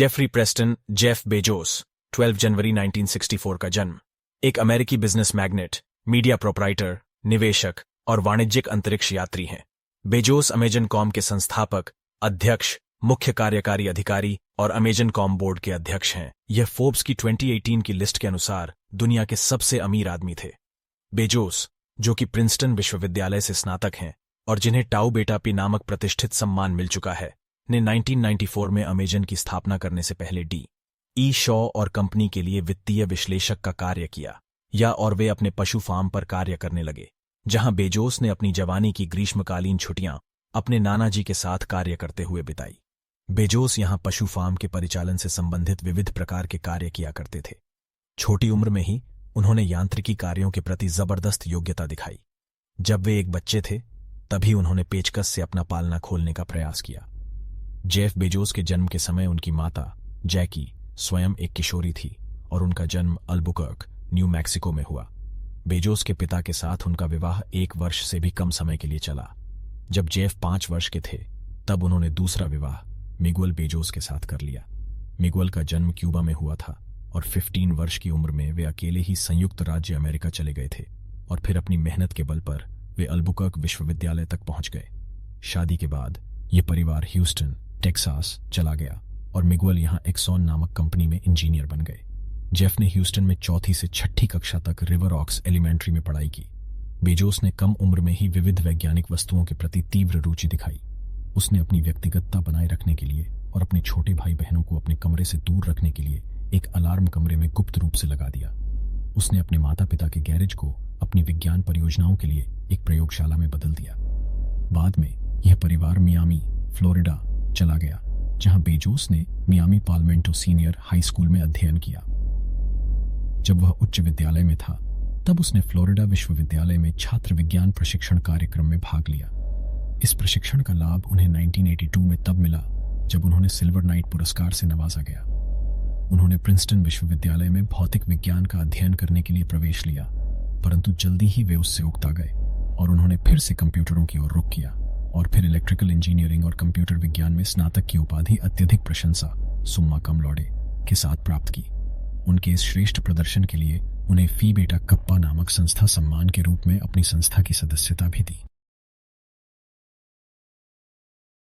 Jeffrey Preston Jeff Bezos 12 जनवरी 1964 का जन्म। एक अमेरिकी बिजनेस मैग्नेट, मीडिया प्रोपराइटर, निवेशक और वाणिज्यिक अंतरिक्ष यात्री हैं। बेजोस अमेजन कॉम के संस्थापक, अध्यक्ष, मुख्य कार्यकारी अधिकारी और अमेजन कॉम बोर्ड के अध्यक्ष हैं। यह फोर्ब्स की 2018 की लिस्ट के अनुसार दुनिया के सबसे अमीर आदमी थे। बेजोस, जो कि प्रिंसटन विश्वविद्यालय से स्नातक हैं और जिन्हें टाउ बेटा पी नामक प्रतिष्ठित सम्मान मिल चुका है, ने 1994 में अमेजन की स्थापना करने से पहले डी.ई. शॉ और कंपनी के लिए वित्तीय विश्लेषक का कार्य किया और वे अपने पशु फार्म पर कार्य करने लगे, जहां बेजोस ने अपनी जवानी की ग्रीष्मकालीन छुट्टियां अपने नाना जी के साथ कार्य करते हुए बिताई। बेजोस यहां पशु फार्म के परिचालन से संबंधित विविध प्रकार के कार्य किया करते थे। छोटी उम्र में ही उन्होंने यांत्रिकी कार्यों के प्रति जबरदस्त योग्यता दिखाई। जब वे एक बच्चे थे तभी उन्होंने पेचकस से अपना पालना खोलने का प्रयास किया। जेफ बेजोस के जन्म के समय उनकी माता जैकी स्वयं एक किशोरी थी और उनका जन्म अल्बुकर्क, न्यू मैक्सिको में हुआ। बेजोस के पिता के साथ उनका विवाह 1 वर्ष से भी कम समय के लिए चला। जब जेफ 5 वर्ष के थे तब उन्होंने दूसरा विवाह मिगुएल बेजोस के साथ कर लिया। मिगुएल का जन्म क्यूबा में हुआ था और 15 वर्ष की उम्र में वे अकेले ही संयुक्त राज्य अमेरिका चले गए थे और फिर अपनी मेहनत के बल पर वे अल्बुकर्क विश्वविद्यालय तक पहुंच गए। शादी के बाद ये परिवार ह्यूस्टन, टेक्सास चला गया और मिगुएल यहां एक्सॉन नामक कंपनी में इंजीनियर बन गए। जेफ ने ह्यूस्टन में 4th से 6th कक्षा तक रिवर ऑक्स एलिमेंट्री में पढ़ाई की। बेजोस ने कम उम्र में ही विविध वैज्ञानिक वस्तुओं के प्रति तीव्र रुचि दिखाई। उसने अपनी व्यक्तिगतता बनाए रखने के लिए और अपने छोटे भाई बहनों को अपने कमरे से दूर रखने के लिए एक अलार्म कमरे में गुप्त रूप से लगा दिया। उसने अपने माता पिता के गैरेज को अपनी विज्ञान परियोजनाओं के लिए एक प्रयोगशाला में बदल दिया। बाद में यह परिवार मियामी, फ्लोरिडा चला गया, जहां बेजोस ने मियामी पालमेंटो सीनियर हाई स्कूल में अध्ययन किया। जब वह उच्च विद्यालय में था तब उसने फ्लोरिडा विश्वविद्यालय में छात्र विज्ञान प्रशिक्षण कार्यक्रम में भाग लिया। इस प्रशिक्षण का लाभ उन्हें 1982 में तब मिला जब उन्होंने सिल्वर नाइट पुरस्कार से नवाजा गया। उन्होंने प्रिंसटन विश्वविद्यालय में भौतिक विज्ञान का अध्ययन करने के लिए प्रवेश लिया, परंतु जल्दी ही वे उससे उकता गए और उन्होंने फिर से कंप्यूटरों की ओर रुख किया और फिर इलेक्ट्रिकल इंजीनियरिंग और कंप्यूटर विज्ञान में स्नातक की उपाधि अत्यधिक प्रशंसा, सुम्मा कम लौडे, के साथ प्राप्त की। उनके इस श्रेष्ठ प्रदर्शन के लिए उन्हें फी बेटा कप्पा नामक संस्था सम्मान के रूप में अपनी संस्था की सदस्यता भी दी।